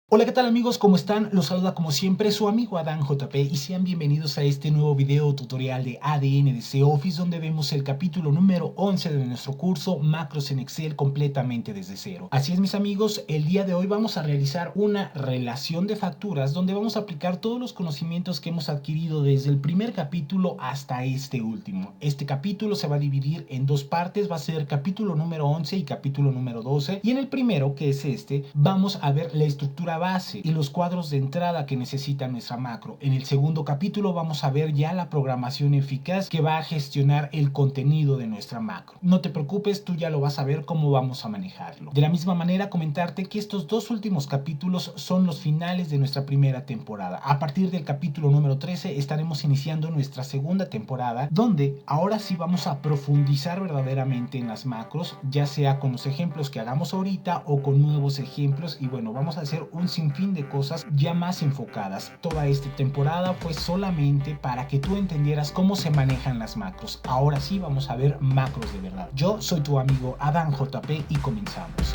Hola, ¿qué tal amigos? ¿Cómo están? Los saluda como siempre su amigo Adán JP y sean bienvenidos a este nuevo video tutorial de ADN de C Office, donde vemos el capítulo número 11 de nuestro curso Macros en Excel completamente desde cero. Así es, mis amigos, el día de hoy vamos a realizar una relación de facturas donde vamos a aplicar todos los conocimientos que hemos adquirido desde el primer capítulo hasta este último. Este capítulo se va a dividir en dos partes, va a ser capítulo número 11 y capítulo número 12, y en el primero, que es este, vamos a ver la estructura base y los cuadros de entrada que necesita nuestra macro. En el segundo capítulo vamos a ver ya la programación eficaz que va a gestionar el contenido de nuestra macro. No te preocupes, tú ya lo vas a ver cómo vamos a manejarlo. De la misma manera, comentarte que estos dos últimos capítulos son los finales de nuestra primera temporada. A partir del capítulo número 13 estaremos iniciando nuestra segunda temporada, donde ahora sí vamos a profundizar verdaderamente en las macros, ya sea con los ejemplos que hagamos ahorita o con nuevos ejemplos, y bueno, vamos a hacer un sinfín de cosas ya más enfocadas. Toda esta temporada fue solamente para que tú entendieras cómo se manejan las macros. Ahora sí vamos a ver macros de verdad. Yo soy tu amigo Adán JP y comenzamos.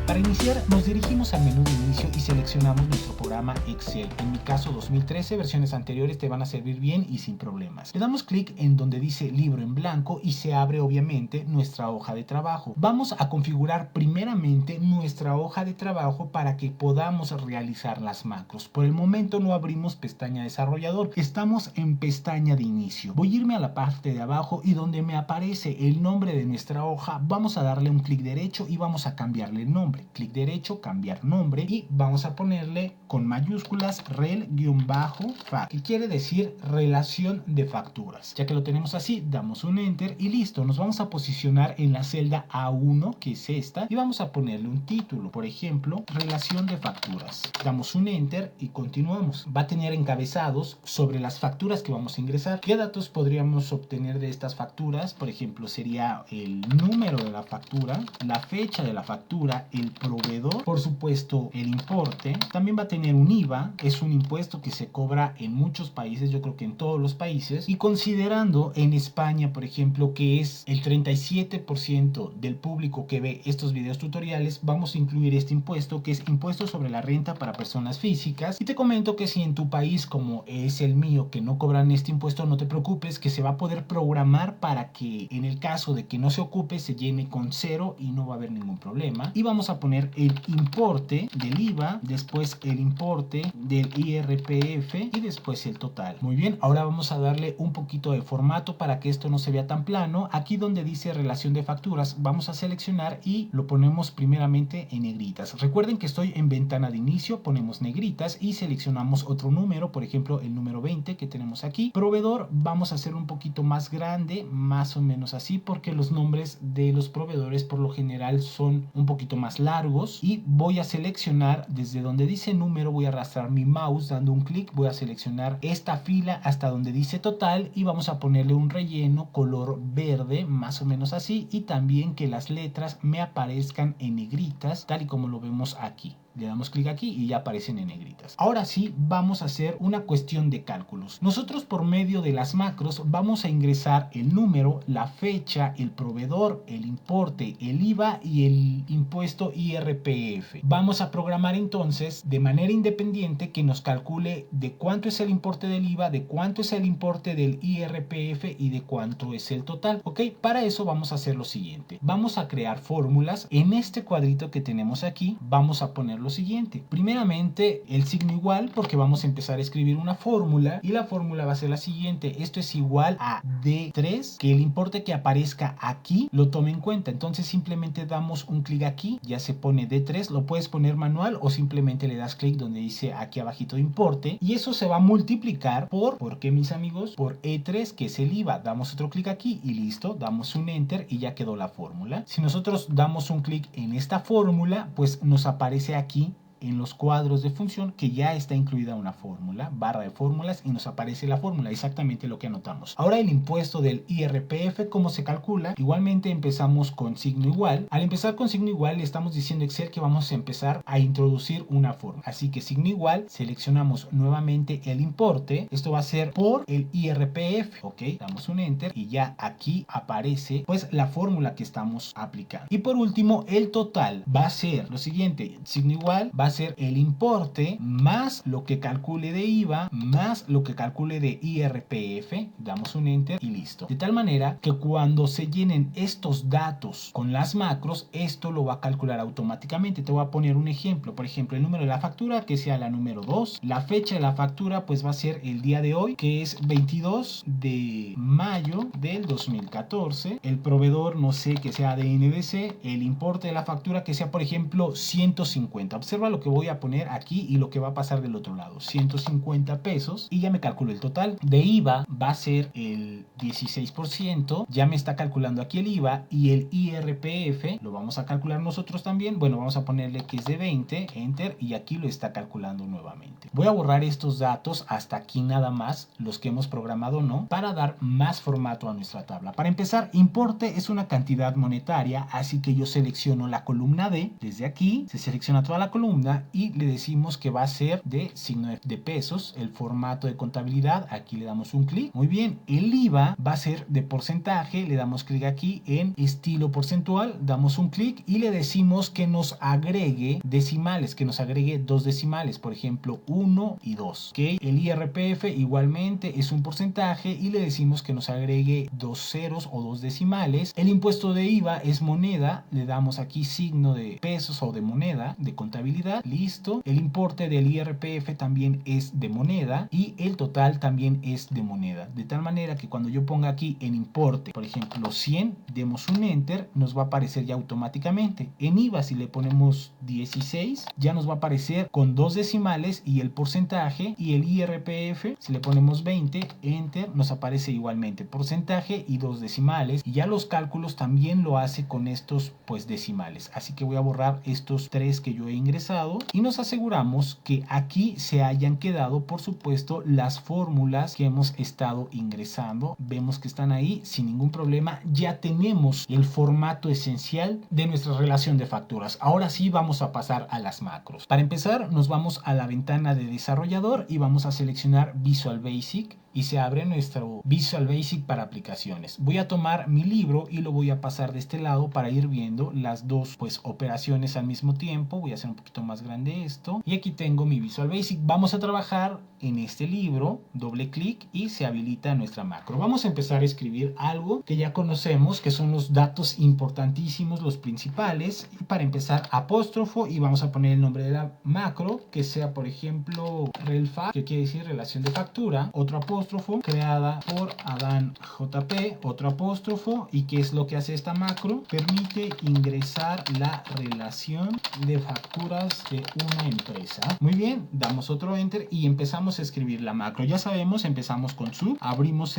Para iniciar, nos dirigimos al menú de inicio y seleccionamos nuestro programa Excel. En mi caso 2013, versiones anteriores te van a servir bien y sin problemas. Le damos clic en donde dice libro en blanco y se abre obviamente nuestra hoja de trabajo. Vamos a configurar primeramente nuestra hoja de trabajo para que podamos realizar las macros. Por el momento no abrimos pestaña desarrollador, estamos en pestaña de inicio. Voy a irme a la parte de abajo y donde me aparece el nombre de nuestra hoja, vamos a darle un clic derecho y vamos a cambiarle el nombre. Clic derecho, cambiar nombre, y vamos a ponerle con mayúsculas rel-fac, que quiere decir relación de facturas. Ya que lo tenemos así, damos un enter y listo. Nos vamos a posicionar en la celda A1, que es esta, y vamos a ponerle un título, por ejemplo, relación de facturas. Damos un enter y continuamos. Va a tener encabezados sobre las facturas que vamos a ingresar. ¿Qué datos podríamos obtener de estas facturas? Por ejemplo, sería el número de la factura, la fecha de la factura, el proveedor, por supuesto el importe. También va a tener un IVA, es un impuesto que se cobra en muchos países, yo creo que en todos los países, y considerando en España, por ejemplo, que es el 37% del público que ve estos videos tutoriales, vamos a incluir este impuesto, que es impuesto sobre la renta para personas físicas. Y te comento que si en tu país, como es el mío, que no cobran este impuesto, no te preocupes, que se va a poder programar para que en el caso de que no se ocupe, se llene con 0 y no va a haber ningún problema. Y vamos a poner el importe del IVA, después el importe del IRPF y después el total. Muy bien, ahora vamos a darle un poquito de formato para que esto no se vea tan plano. Aquí donde dice relación de facturas, vamos a seleccionar y lo ponemos primeramente en negritas. Recuerden que estoy en ventana de inicio, ponemos negritas y seleccionamos otro número, por ejemplo el número 20 que tenemos aquí. Proveedor, vamos a hacer un poquito más grande, más o menos así, porque los nombres de los proveedores por lo general son un poquito más largos. Y voy a seleccionar desde donde dice número, voy a arrastrar mi mouse dando un clic, voy a seleccionar esta fila hasta donde dice total y vamos a ponerle un relleno color verde, más o menos así, y también que las letras me aparezcan en negritas, tal y como lo vemos aquí. Le damos clic aquí y ya aparecen en negritas. Ahora sí, vamos a hacer una cuestión de cálculos. Nosotros por medio de las macros vamos a ingresar el número, la fecha, el proveedor, el importe, el IVA y el impuesto IRPF. Vamos a programar entonces de manera independiente que nos calcule de cuánto es el importe del IVA, de cuánto es el importe del IRPF y de cuánto es el total. ¿Ok? Para eso vamos a hacer lo siguiente. Vamos a crear fórmulas. En este cuadrito que tenemos aquí, vamos a poner lo siguiente. Primeramente, el signo igual, porque vamos a empezar a escribir una fórmula y la fórmula va a ser la siguiente. Esto es igual a D3, que el importe que aparezca aquí lo tome en cuenta. Entonces simplemente damos un clic aquí, ya se pone D3, lo puedes poner manual o simplemente le das clic donde dice aquí abajito importe y eso se va a multiplicar ¿por qué, mis amigos? Por E3, que es el IVA. Damos otro clic aquí y listo, damos un enter y ya quedó la fórmula. Si nosotros damos un clic en esta fórmula, pues nos aparece aquí en los cuadros de función que ya está incluida una fórmula, barra de fórmulas, y nos aparece la fórmula, exactamente lo que anotamos. Ahora el impuesto del IRPF, ¿cómo se calcula? Igualmente empezamos con signo igual. Al empezar con signo igual le estamos diciendo a Excel que vamos a empezar a introducir una fórmula. Así que signo igual, seleccionamos nuevamente el importe. Esto va a ser por el IRPF, ¿ok? Damos un enter y ya aquí aparece pues la fórmula que estamos aplicando. Y por último, el total va a ser lo siguiente, signo igual va a ser el importe más lo que calcule de IVA más lo que calcule de IRPF, damos un enter y listo. De tal manera que cuando se llenen estos datos con las macros, esto lo va a calcular automáticamente. Te voy a poner un ejemplo, por ejemplo, el número de la factura que sea la número 2, la fecha de la factura pues va a ser el día de hoy, que es 22 de mayo del 2014, el proveedor no sé que sea de NBC, el importe de la factura que sea por ejemplo 150. Observa lo que voy a poner aquí y lo que va a pasar del otro lado, 150 pesos, y ya me calculo el total. De IVA va a ser el 16%, ya me está calculando aquí el IVA, y el IRPF lo vamos a calcular nosotros también. Bueno, vamos a ponerle que es de 20, enter, y aquí lo está calculando nuevamente. Voy a borrar estos datos hasta aquí nada más, los que hemos programado no, para dar más formato a nuestra tabla. Para empezar, importe es una cantidad monetaria, así que yo selecciono la columna D. Desde aquí se selecciona toda la columna y le decimos que va a ser de signo de pesos, el formato de contabilidad, aquí le damos un clic. Muy bien, el IVA va a ser de porcentaje, le damos clic aquí en estilo porcentual, damos un clic y le decimos que nos agregue decimales, que nos agregue dos decimales, por ejemplo 1 y 2. ¿Okay? El IRPF igualmente es un porcentaje y le decimos que nos agregue dos ceros o dos decimales. El impuesto de IVA es moneda, le damos aquí signo de pesos o de moneda, de contabilidad, listo. El importe del IRPF también es de moneda y el total también es de moneda, de tal manera que cuando yo ponga aquí en importe, por ejemplo 100, demos un enter, nos va a aparecer ya automáticamente. En IVA, si le ponemos 16, ya nos va a aparecer con dos decimales y el porcentaje, y el IRPF, si le ponemos 20, enter, nos aparece igualmente porcentaje y dos decimales, y ya los cálculos también lo hace con estos pues decimales. Así que voy a borrar estos tres que yo he ingresado y nos aseguramos que aquí se hayan quedado por supuesto las fórmulas que hemos estado ingresando. Vemos que están ahí sin ningún problema. Ya tenemos el formato esencial de nuestra relación de facturas. Ahora sí vamos a pasar a las macros. Para empezar nos vamos a la ventana de desarrollador y vamos a seleccionar Visual Basic y se abre nuestro Visual Basic para aplicaciones. Voy a tomar mi libro y lo voy a pasar de este lado para ir viendo las dos pues operaciones al mismo tiempo. Voy a hacer un poquito más grande esto y aquí tengo mi Visual Basic. Vamos a trabajar en este libro, doble clic y se habilita nuestra macro. Vamos a empezar a escribir algo que ya conocemos, que son los datos importantísimos, los principales. Y para empezar, apóstrofo, y vamos a poner el nombre de la macro, que sea por ejemplo RELFAC, que quiere decir relación de factura, otro apóstrofo, creada por Adán JP, otro apóstrofo, y ¿qué es lo que hace esta macro? Permite ingresar la relación de facturas de una empresa. Muy bien, damos otro enter y empezamos a escribir la macro. Ya sabemos, empezamos con sub, abrimos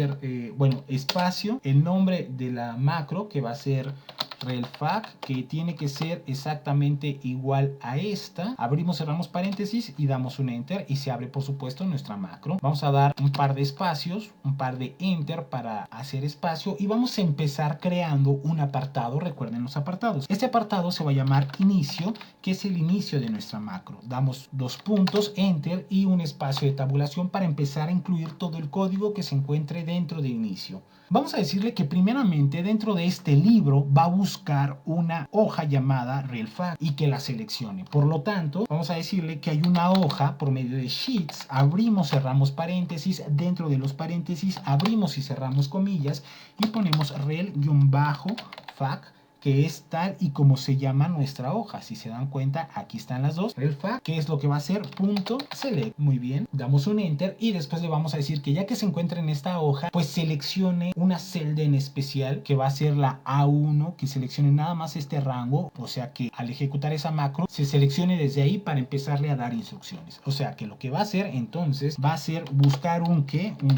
espacio, el nombre de la macro que va a ser RELFAC, que tiene que ser exactamente igual a esta. Abrimos, cerramos paréntesis y damos un enter y se abre por supuesto nuestra macro. Vamos a dar un par de espacios, un par de enter para hacer espacio y vamos a empezar creando un apartado. Recuerden los apartados. Este apartado se va a llamar inicio, que es el inicio de nuestra macro. Damos dos puntos, enter y un espacio de tabulación para empezar a incluir todo el código que se encuentre dentro de inicio. Vamos a decirle que primeramente dentro de este libro va a buscar una hoja llamada RELFAC y que la seleccione. Por lo tanto, vamos a decirle que hay una hoja por medio de sheets, abrimos, cerramos paréntesis, dentro de los paréntesis abrimos y cerramos comillas y ponemos rel-fac, que es tal y como se llama nuestra hoja. Si se dan cuenta, aquí están las dos. RELFAC, que es lo que va a hacer punto select. Muy bien, damos un enter y después le vamos a decir que ya que se encuentra en esta hoja, pues seleccione una celda en especial que va a ser la A1, que seleccione nada más este rango, o sea que al ejecutar esa macro se seleccione desde ahí para empezarle a dar instrucciones. O sea que lo que va a hacer entonces va a ser buscar un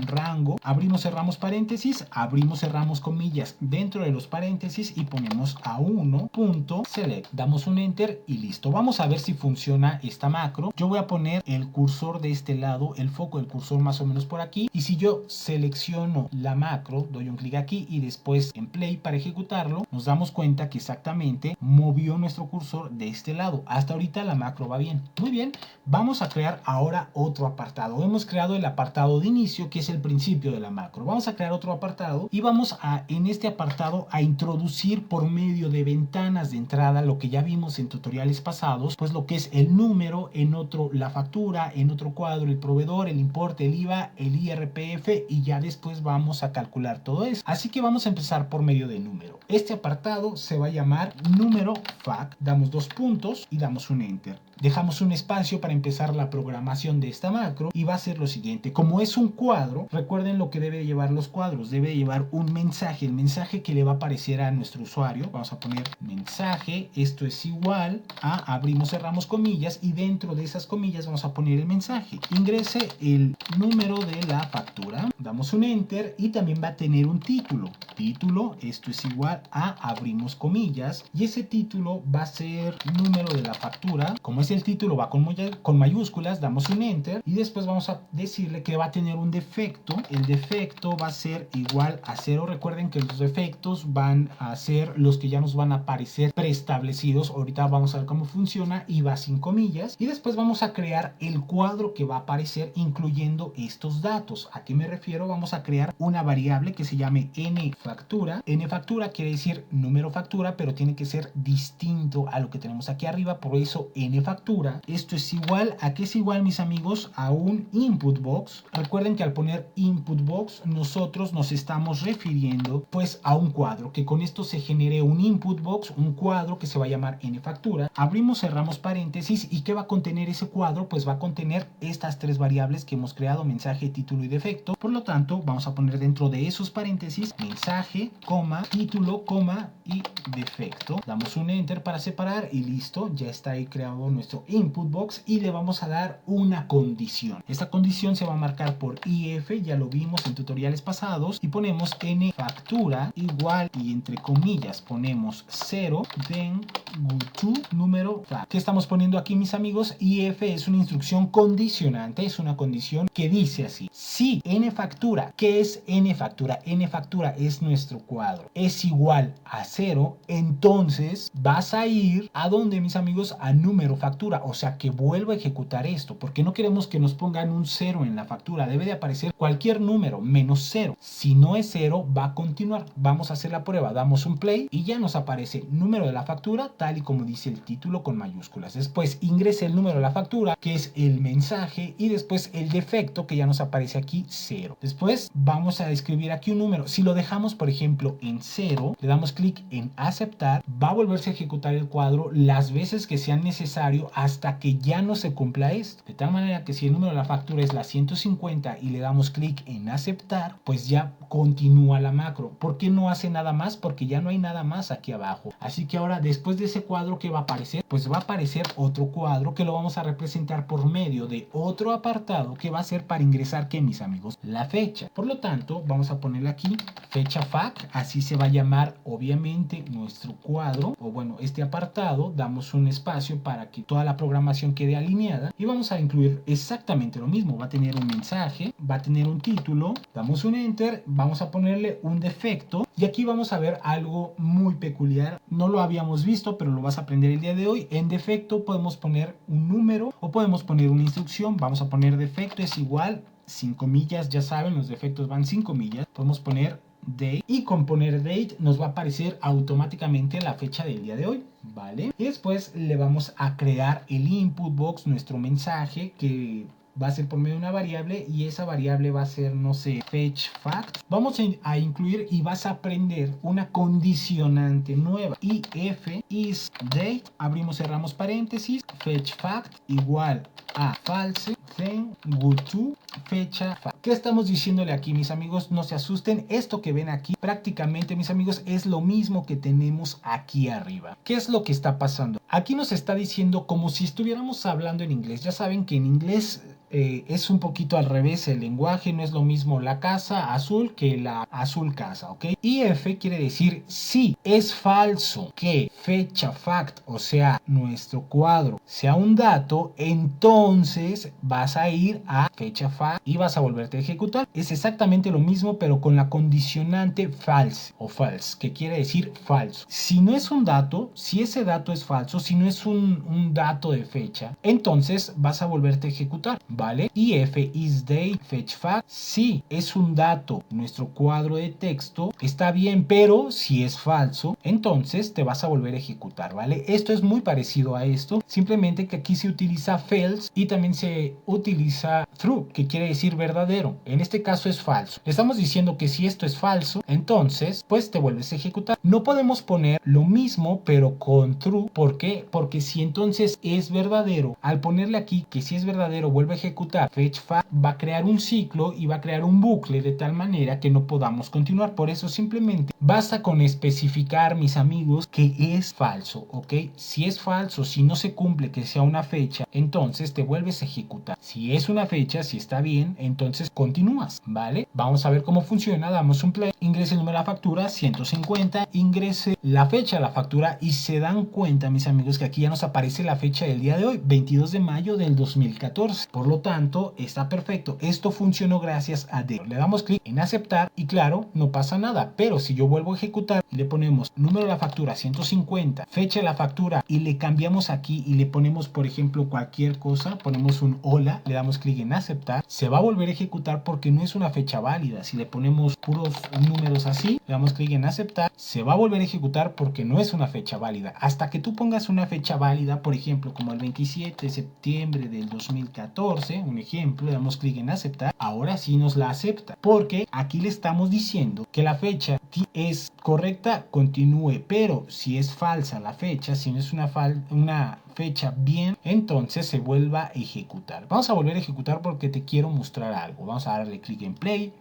rango, abrimos, cerramos paréntesis, abrimos, cerramos comillas dentro de los paréntesis y ponemos vamos a 1.select, damos un enter y listo. Vamos a ver si funciona esta macro. Yo voy a poner el cursor de este lado, el foco del cursor más o menos por aquí, y si yo selecciono la macro, doy un clic aquí y después en play para ejecutarlo, nos damos cuenta que exactamente movió nuestro cursor de este lado. Hasta ahorita la macro va bien. Muy bien, vamos a crear ahora otro apartado. Hemos creado el apartado de inicio, que es el principio de la macro. Vamos a crear otro apartado y vamos a, en este apartado, a introducir por medio de ventanas de entrada lo que ya vimos en tutoriales pasados, pues lo que es el número, en otro la factura, en otro cuadro el proveedor, el importe, el IVA, el IRPF, y ya después vamos a calcular todo eso. Así que vamos a empezar por medio de número. Este apartado se va a llamar número fac, damos 2 puntos y damos un enter. Dejamos un espacio para empezar la programación de esta macro y va a ser lo siguiente. Como es un cuadro, recuerden lo que debe llevar los cuadros. Debe llevar un mensaje, el mensaje que le va a aparecer a nuestro usuario. Vamos a poner mensaje, esto es igual a, abrimos, cerramos comillas, y dentro de esas comillas vamos a poner el mensaje. Ingrese el número de la factura, damos un enter y también va a tener un título. Título, esto es igual a, abrimos comillas, y ese título va a ser número de la factura. Como es el título va con mayúsculas, damos un enter y después vamos a decirle que va a tener un defecto. El defecto va a ser igual a 0. Recuerden que los defectos van a ser los que ya nos van a aparecer preestablecidos. Ahorita vamos a ver cómo funciona, y va sin comillas. Y después vamos a crear el cuadro que va a aparecer incluyendo estos datos. ¿A qué me refiero? Vamos a crear una variable que se llame nFactura. nFactura quiere decir número factura, pero tiene que ser distinto a lo que tenemos aquí arriba, por eso nFactura. Esto es igual a, ¿qué es igual, mis amigos? A un input box. Recuerden que al poner input box nosotros nos estamos refiriendo pues a un cuadro, que con esto se genere un input box, un cuadro que se va a llamar nFactura. Abrimos, cerramos paréntesis, y ¿qué va a contener ese cuadro? Pues va a contener estas 3 variables que hemos creado: mensaje, título y defecto. Por lo tanto, vamos a poner dentro de esos paréntesis mensaje, coma, título, coma y defecto. Damos un enter para separar y listo, ya está ahí creado nuestro input box, y le vamos a dar una condición. Esta condición se va a marcar por if, ya lo vimos en tutoriales pasados, y ponemos nFactura igual, y entre comillas ponemos 0, then go to número fac. ¿Qué estamos poniendo aquí, mis amigos? if es una instrucción condicionante, es una condición que dice así: si nFactura, ¿qué es nFactura? nFactura es nuestro cuadro, es igual a 0, entonces vas a ir a donde, mis amigos, a número factura. O sea, que vuelva a ejecutar esto, porque no queremos que nos pongan un 0 en la factura. Debe de aparecer cualquier número menos 0. Si no es 0, va a continuar. Vamos a hacer la prueba, damos un play y ya nos aparece número de la factura tal y como dice el título con mayúsculas. Después ingrese el número de la factura, que es el mensaje, y después el defecto, que ya nos aparece aquí 0. Después vamos a escribir aquí un número. Si lo dejamos, por ejemplo, en 0, le damos clic en aceptar, va a volverse a ejecutar el cuadro las veces que sean necesario hasta que ya no se cumpla esto. De tal manera que si el número de la factura es la 150 y le damos clic en aceptar, pues ya continúa la macro. ¿Por qué no hace nada más? Porque ya no hay nada más aquí abajo. Así que ahora, después de ese cuadro, ¿qué va a aparecer? Pues va a aparecer otro cuadro que lo vamos a representar por medio de otro apartado que va a ser para ingresar, ¿qué, mis amigos? La fecha. Por lo tanto, vamos a ponerle aquí fecha fac, así se va a llamar obviamente nuestro cuadro, o bueno, este apartado. Damos un espacio para que toda la programación quede alineada y vamos a incluir exactamente lo mismo. Va a tener un mensaje, va a tener un título, damos un enter, vamos a ponerle un defecto, y aquí vamos a ver algo muy peculiar. No lo habíamos visto, pero lo vas a aprender el día de hoy. En defecto podemos poner un número o podemos poner una instrucción. Vamos a poner defecto es igual, sin comillas, ya saben, los defectos van sin comillas. Podemos poner date, y con poner date nos va a aparecer automáticamente la fecha del día de hoy, ¿vale? Y después le vamos a crear el input box, nuestro mensaje, que va a ser por medio de una variable, y esa variable va a ser, no sé, fetch fact. Vamos a incluir, y vas a aprender una condicionante nueva: if is date, abrimos, cerramos paréntesis, fetch fact igual a false, then go to fecha fact. ¿Qué estamos diciéndole aquí, mis amigos? No se asusten, esto que ven aquí prácticamente, mis amigos, es lo mismo que tenemos aquí arriba. ¿Qué es lo que está pasando? Aquí nos está diciendo como si estuviéramos hablando en inglés. Ya saben que en inglés es un poquito al revés el lenguaje, no es lo mismo la casa azul que la azul casa, ¿ok? If quiere decir si es falso que fecha fact, o sea, nuestro cuadro sea un dato, entonces vas a ir a fecha fact y vas a volverte a ejecutar. Es exactamente lo mismo, pero con la condicionante false o false, que quiere decir falso. Si no es un dato, si ese dato es falso, si no es un dato de fecha, entonces vas a volverte a ejecutar, ¿vale? If is date fetch fact, si es un dato, nuestro cuadro de texto está bien, pero si es falso, entonces te vas a volver a ejecutar, ¿vale? Esto es muy parecido a esto, simplemente que aquí se utiliza false y también se utiliza true, que quiere decir verdadero. En este caso es falso. Estamos diciendo que si esto es falso, entonces pues te vuelves a ejecutar. No podemos poner lo mismo pero con true. ¿Por qué? Porque si entonces es verdadero, al ponerle aquí que si es verdadero vuelve a ejecutar fetch fact, va a crear un ciclo y va a crear un bucle de tal manera que no podamos continuar. Por eso simplemente basta con especificar, mis amigos, que es falso, ¿ok? Si es falso, si no se cumple que sea una fecha, entonces te vuelves a ejecutar. Si es una fecha, si está bien, entonces continúas, ¿vale? Vamos a ver cómo funciona. Damos un play, ingrese el número de la factura 150, ingrese la fecha de la factura y se dan cuenta, mis amigos, que aquí ya nos aparece la fecha del día de hoy, 22 de mayo del 2014. Por lo tanto, está perfecto. Esto funcionó gracias a Dale. Le damos clic en aceptar y claro, no pasa nada. Pero si yo vuelvo a ejecutar y le ponemos número de la factura 150, fecha de la factura y le cambiamos aquí y le ponemos, por ejemplo, cualquier cosa, ponemos un hola, le damos clic en aceptar, se va a volver a ejecutar porque no es una fecha válida. Si le ponemos puros números así, le damos clic en aceptar, se va a volver a ejecutar porque no es una fecha válida. Hasta que tú pongas una fecha válida, por ejemplo, como el 27 de septiembre del 2014, un ejemplo, le damos clic en aceptar, ahora sí nos la acepta, porque aquí le estamos diciendo que la fecha es correcta, continúe, pero si es falsa la fecha, si no es una fecha bien, entonces se vuelva a ejecutar. Vamos a volver a ejecutar porque te quiero mostrar algo. Vamos a darle clic en play.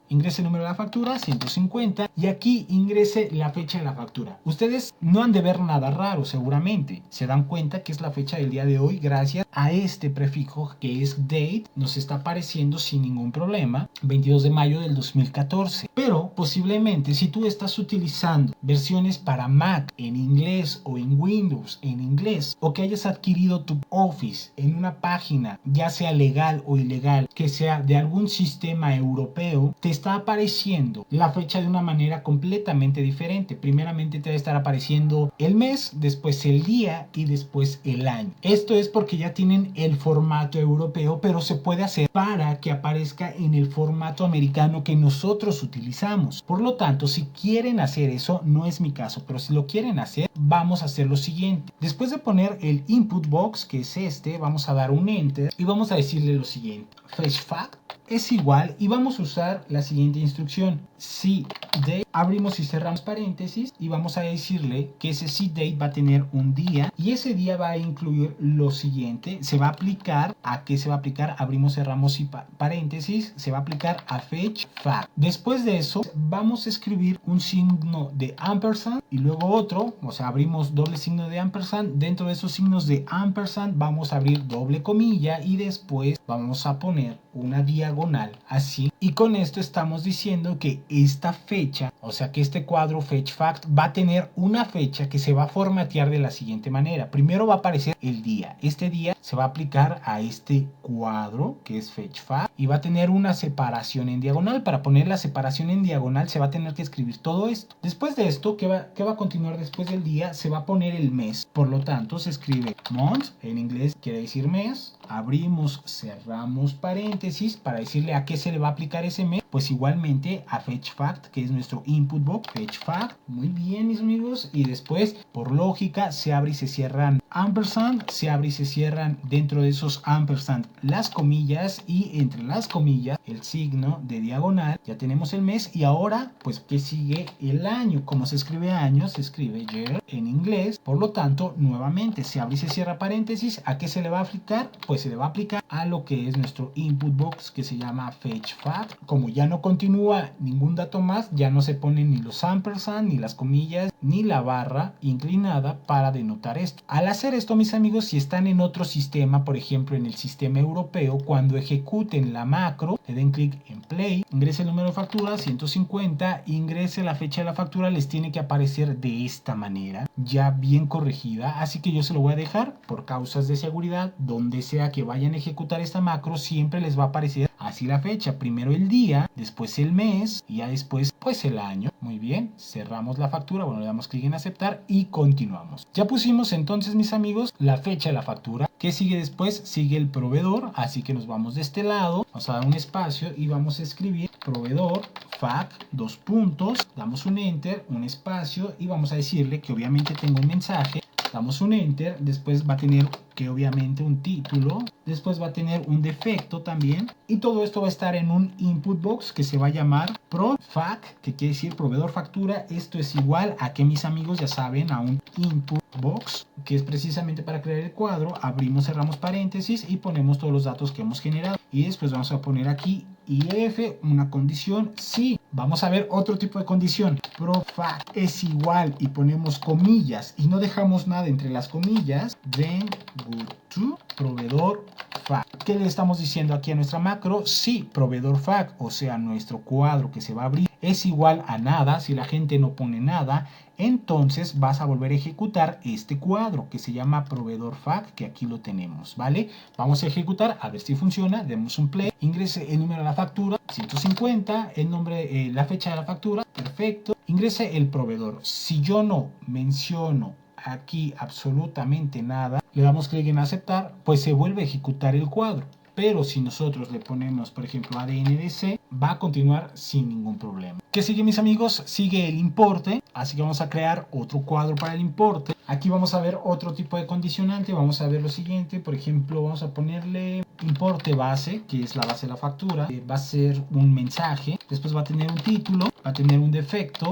Ingrese el número de la factura, 150, y aquí ingrese la fecha de la factura. Ustedes no han de ver nada raro, seguramente. Se dan cuenta que es la fecha del día de hoy gracias a este prefijo que es date. Nos está apareciendo sin ningún problema, 22 de mayo del 2014. Pero posiblemente si tú estás utilizando versiones para Mac en inglés o en Windows en inglés, o que hayas adquirido tu Office en una página, ya sea legal o ilegal, que sea de algún sistema europeo, te está apareciendo la fecha de una manera completamente diferente. Primeramente te va a estar apareciendo el mes, después el día y después el año. Esto es porque ya tienen el formato europeo, pero se puede hacer para que aparezca en el formato americano que nosotros utilizamos. Por lo tanto, si quieren hacer eso, no es mi caso, pero si lo quieren hacer, vamos a hacer lo siguiente. Después de poner el input box, que es este, vamos a dar un enter y vamos a decirle lo siguiente: fetch fact es igual, y vamos a usar la siguiente instrucción: si date, abrimos y cerramos paréntesis, y vamos a decirle que ese si date va a tener un día, y ese día va a incluir lo siguiente. Se va a aplicar, ¿a qué se va a aplicar? Abrimos, cerramos y paréntesis, se va a aplicar a fetch fact. Después de eso vamos a escribir un signo de ampersand y luego otro, o sea, abrimos doble signo de ampersand. Dentro de esos signos de ampersand vamos a abrir doble comilla y después vamos a poner una diagonal así, y con esto estamos diciendo que esta fecha, o sea que este cuadro fetch fact va a tener una fecha que se va a formatear de la siguiente manera. Primero va a aparecer el día, este día se va a aplicar a este cuadro que es fetch fact y va a tener una separación en diagonal. Para poner la separación en diagonal se va a tener que escribir todo esto. Después de esto, ¿qué va a continuar después del día? Se va a poner el mes, por lo tanto se escribe month, en inglés quiere decir mes, abrimos, cerramos paréntesis para decirle a qué se le va a aplicar ese mes, pues igualmente a fetch fact, que es nuestro input box, fetch fact. Muy bien, mis amigos, y después por lógica se abre y se cierran ampersand, se abre y se cierran dentro de esos ampersand las comillas, y entre las comillas el signo de diagonal. Ya tenemos el mes, y ahora pues que sigue el año. Como se escribe año, se escribe year en inglés, por lo tanto nuevamente se abre y se cierra paréntesis. ¿A qué se le va a aplicar? Pues se le va a aplicar a lo que es nuestro input box, que se llama fetch fact. Como ya no continúa ningún dato más, ya no se ponen ni los ampersand, ni las comillas, ni la barra inclinada para denotar esto. A la hacer esto, mis amigos, si están en otro sistema, por ejemplo en el sistema europeo, cuando ejecuten la macro, le den clic en Play, ingrese el número de factura 150, ingrese la fecha de la factura, les tiene que aparecer de esta manera, ya bien corregida. Así que yo se lo voy a dejar por causas de seguridad. Donde sea que vayan a ejecutar esta macro, siempre les va a aparecer así la fecha, primero el día, después el mes y ya después pues el año. Muy bien, cerramos la factura, bueno, le damos clic en aceptar y continuamos. Ya pusimos entonces, mis amigos, la fecha de la factura. ¿Qué sigue después? Sigue el proveedor, así que nos vamos de este lado, vamos a dar un espacio y vamos a escribir proveedor fac, dos puntos, damos un enter, un espacio y vamos a decirle que obviamente tengo un mensaje. Damos un enter, después va a tener que obviamente un título, después va a tener un defecto también, y todo esto va a estar en un input box que se va a llamar profac, que quiere decir proveedor factura. Esto es igual a que, mis amigos, ya saben, a un input box, que es precisamente para crear el cuadro. Abrimos, cerramos paréntesis y ponemos todos los datos que hemos generado, y después vamos a poner aquí if, una condición, sí. Vamos a ver otro tipo de condición, profac es igual y ponemos comillas y no dejamos nada entre las comillas, then go to proveedor fac. ¿Qué le estamos diciendo aquí a nuestra macro? Sí, proveedor fac, o sea, nuestro cuadro que se va a abrir es igual a nada. Si la gente no pone nada, entonces vas a volver a ejecutar este cuadro que se llama proveedor fac, que aquí lo tenemos, ¿vale? Vamos a ejecutar, a ver si funciona. Demos un play, ingrese el número de la factura 150, el nombre, la fecha de la factura, perfecto, ingrese el proveedor. Si yo no menciono aquí absolutamente nada, le damos clic en aceptar, pues se vuelve a ejecutar el cuadro. Pero si nosotros le ponemos, por ejemplo, ADNDC, va a continuar sin ningún problema. ¿Qué sigue, mis amigos? Sigue el importe, así que vamos a crear otro cuadro para el importe. Aquí vamos a ver otro tipo de condicionante. Vamos a ver lo siguiente, por ejemplo, vamos a ponerle importe base, que es la base de la factura. Va a ser un mensaje, después va a tener un título, va a tener un defecto,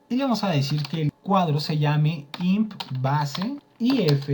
y le vamos a decir que el cuadro se llame imp base if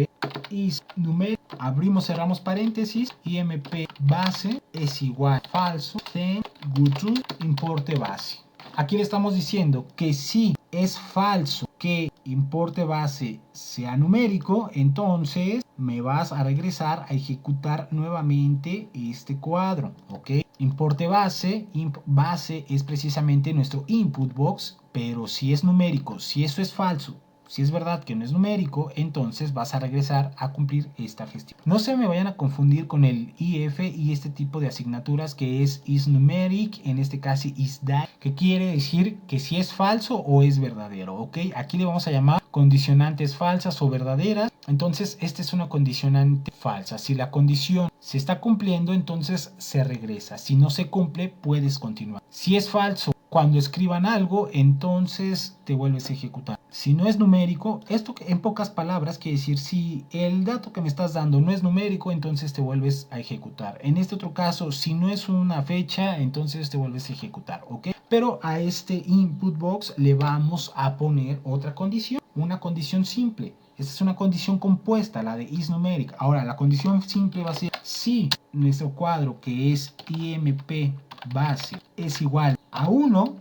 is numeric, abrimos, cerramos paréntesis, imp base es igual falso, then go to importe base. Aquí le estamos diciendo que si es falso que importe base sea numérico, entonces me vas a regresar a ejecutar nuevamente este cuadro, ¿ok? Importe base, imp base es precisamente nuestro input box, pero si es numérico, si eso es falso, si es verdad que no es numérico, entonces vas a regresar a cumplir esta gestión. No se me vayan a confundir con el if y este tipo de asignaturas que es isNumeric, en este caso isDie, que quiere decir que si es falso o es verdadero, ¿ok? Aquí le vamos a llamar condicionantes falsas o verdaderas. Entonces esta es una condicionante falsa. Si la condición se está cumpliendo, entonces se regresa. Si no se cumple, puedes continuar. Si es falso, cuando escriban algo, entonces te vuelves a ejecutar. Si no es numérico, esto en pocas palabras quiere decir, si el dato que me estás dando no es numérico, entonces te vuelves a ejecutar. En este otro caso, si no es una fecha, entonces te vuelves a ejecutar, ¿ok? Pero a este input box le vamos a poner otra condición, una condición simple. Esta es una condición compuesta, la de isNumeric. Ahora, la condición simple va a ser si nuestro cuadro, que es imp base, es igual a 1,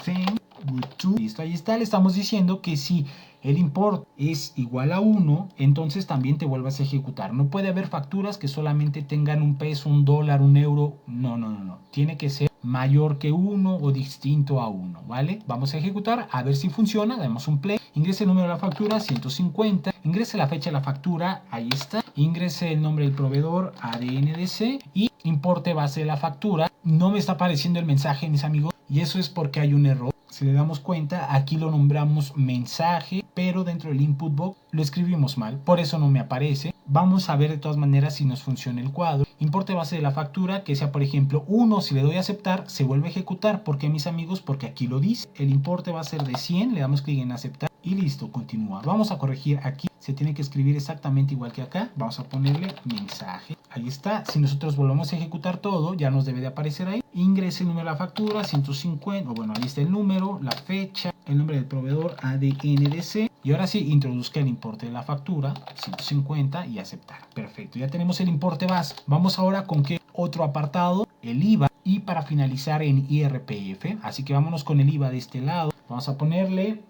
then go to. Listo, ahí está. Le estamos diciendo que si el import es igual a 1, entonces también te vuelvas a ejecutar. No puede haber facturas que solamente tengan un peso, un dólar, un euro. No, no, no, no. Tiene que ser mayor que 1 o distinto a 1, ¿vale? Vamos a ejecutar, a ver si funciona. Damos un play. Ingrese el número de la factura, 150. Ingrese la fecha de la factura, ahí está. Ingrese el nombre del proveedor, ADNDC. Y importe base de la factura. No me está apareciendo el mensaje, mis amigos. Y eso es porque hay un error. Si le damos cuenta, aquí lo nombramos mensaje, pero dentro del input box lo escribimos mal, por eso no me aparece. Vamos a ver de todas maneras si nos funciona el cuadro. Importe base de la factura, que sea por ejemplo 1, si le doy a aceptar, se vuelve a ejecutar. ¿Por qué, mis amigos? Porque aquí lo dice. El importe va a ser de 100, le damos clic en aceptar y listo, continúa. Vamos a corregir aquí, se tiene que escribir exactamente igual que acá. Vamos a ponerle mensaje. Ahí está. Si nosotros volvemos a ejecutar todo, ya nos debe de aparecer ahí. Ingrese el número de la factura, 150, o bueno, ahí está el número, la fecha, el nombre del proveedor, ADNDC. Y ahora sí, introduzca el importe de la factura, 150 y aceptar. Perfecto, ya tenemos el importe base. Vamos ahora con qué otro apartado, el IVA. Y para finalizar en IRPF, así que vámonos con el IVA de este lado. Vamos a ponerle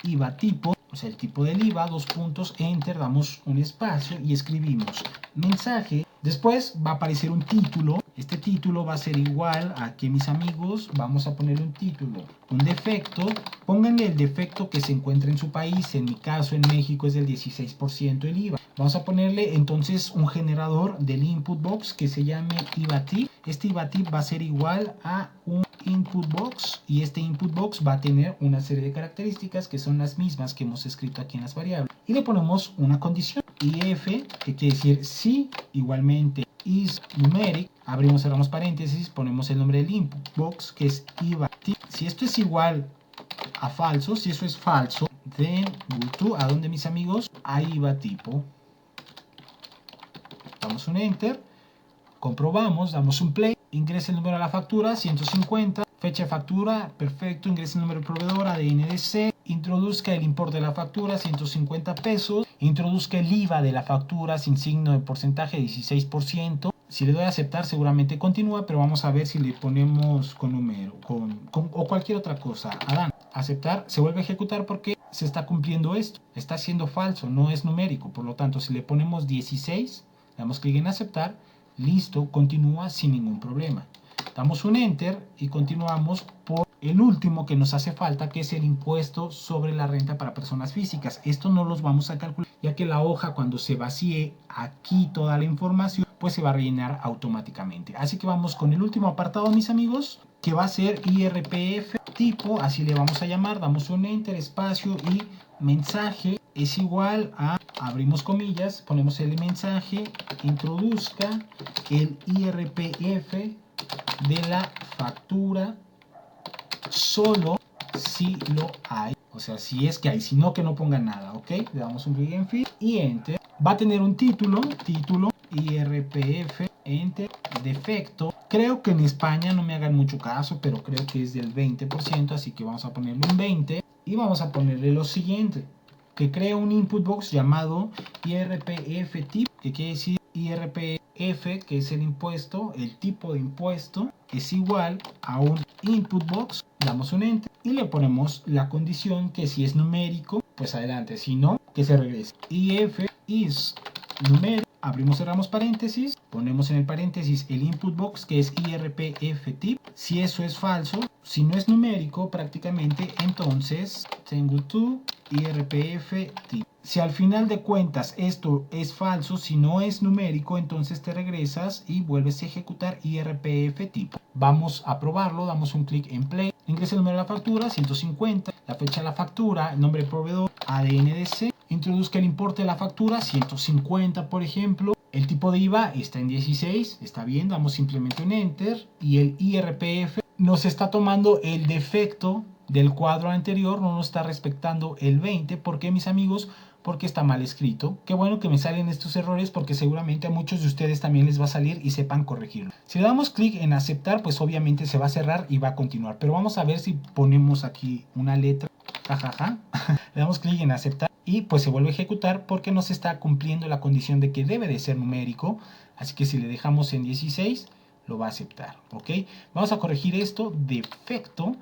IVA tipo. o sea, el tipo del IVA, 2 puntos, enter, damos un espacio y escribimos mensaje. Después va a aparecer un título. Este título va a ser igual a que, mis amigos, vamos a ponerle un título, un defecto. Pónganle el defecto que se encuentra en su país. En mi caso, en México, es del 16% el IVA. Vamos a ponerle entonces un generador del input box que se llame IVATIP. Este IVATIP va a ser igual a un input box y este input box va a tener una serie de características que son las mismas que hemos escrito aquí en las variables. Y le ponemos una condición, if, que quiere decir si, igualmente is numeric, abrimos, cerramos paréntesis, ponemos el nombre del input box que es IVATIP. Si esto es igual a falso, si eso es falso, then go to, ¿a dónde, mis amigos? A IVATIPO. Damos un enter, comprobamos, damos un play, ingresa el número a la factura, 150, fecha de factura, perfecto, ingresa el número del proveedor, ADNDC, introduzca el importe de la factura, 150 pesos, introduzca el IVA de la factura sin signo de porcentaje, 16%. Si le doy a aceptar, seguramente continúa, pero vamos a ver si le ponemos con número, o cualquier otra cosa. Adán, aceptar, se vuelve a ejecutar porque se está cumpliendo esto, está siendo falso, no es numérico. Por lo tanto, si le ponemos 16, damos clic en aceptar, listo, continúa sin ningún problema. Damos un enter y continuamos por el último que nos hace falta, que es el impuesto sobre la renta para personas físicas. Esto no los vamos a calcular, ya que la hoja, cuando se vacíe aquí toda la información, pues se va a rellenar automáticamente. Así que vamos con el último apartado, mis amigos, que va a ser IRPF tipo, así le vamos a llamar. Damos un enter, espacio y mensaje es igual a, abrimos comillas, ponemos el mensaje, introduzca el IRPF de la factura solo si lo hay, o sea, si es que hay, si no, que no ponga nada, ¿ok? Le damos un clic en fill y enter. Va a tener un título IRPF, enter, defecto. Creo que en España no me hagan mucho caso, pero creo que es del 20%, así que vamos a ponerle un 20 y vamos a ponerle lo siguiente, que crea un input box llamado IRPF tip, que quiere decir IRPF, que es el impuesto, el tipo de impuesto, es igual a un input box. Damos un enter y le ponemos la condición que si es numérico, pues adelante, si no, que se regrese. If is numérico, abrimos, cerramos paréntesis, ponemos en el paréntesis el input box que es IRPF tip. Si eso es falso, si no es numérico prácticamente, entonces tengo to IRPF tip. Si al final de cuentas esto es falso, si no es numérico, entonces te regresas y vuelves a ejecutar IRPF tipo. Vamos a probarlo, damos un clic en play, ingresa el número de la factura, 150, la fecha de la factura, el nombre del proveedor, ADNDC, introduzca el importe de la factura, 150 por ejemplo, el tipo de IVA está en 16, está bien, damos simplemente un enter y el IRPF nos está tomando el defecto del cuadro anterior, no nos está respetando el 20. ¿Por qué, mis amigos? Porque está mal escrito. Qué bueno que me salen estos errores porque seguramente a muchos de ustedes también les va a salir y sepan corregirlo. Si le damos clic en aceptar, pues obviamente se va a cerrar y va a continuar. Pero vamos a ver si ponemos aquí una letra. Jajaja. Le damos clic en aceptar y pues se vuelve a ejecutar porque nos está cumpliendo la condición de que debe de ser numérico. Así que si le dejamos en 16, lo va a aceptar. ¿Ok? Vamos a corregir esto. Defecto.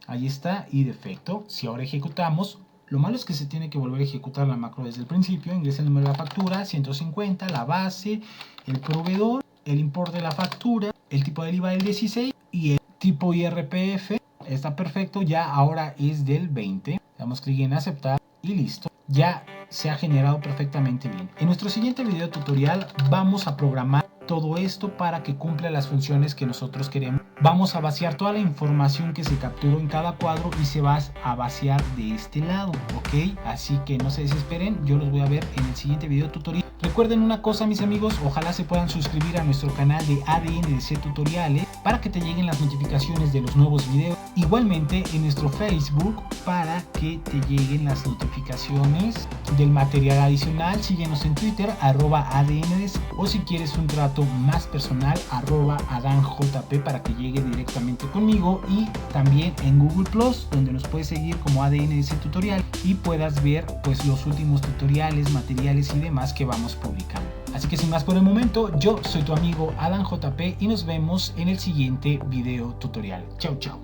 Ahí está, y defecto. Si ahora ejecutamos, lo malo es que se tiene que volver a ejecutar la macro desde el principio. Ingresa el número de la factura, 150, la base, el proveedor, el importe de la factura, el tipo del IVA del 16 y el tipo IRPF. Está perfecto, ya ahora es del 20. Damos clic en aceptar y listo. Ya se ha generado perfectamente bien. En nuestro siguiente video tutorial vamos a programar todo esto para que cumpla las funciones que nosotros queremos. Vamos a vaciar toda la información que se capturó en cada cuadro y se va a vaciar de este lado, ¿ok? Así que no se desesperen, yo los voy a ver en el siguiente video tutorial. Recuerden una cosa, mis amigos, ojalá se puedan suscribir a nuestro canal de ADNDC Tutoriales para que te lleguen las notificaciones de los nuevos videos. Igualmente en nuestro Facebook para que te lleguen las notificaciones del material adicional. Síguenos en Twitter, @ADNDC, o si quieres un trato más personal, @AdanJP para que llegue directamente conmigo, y también en Google Plus, donde nos puedes seguir como ADNDC Tutorial y puedas ver pues los últimos tutoriales, materiales y demás que vamos publicando. Así que sin más por el momento, yo soy tu amigo AdanJP y nos vemos en el siguiente video tutorial. Chao, chao.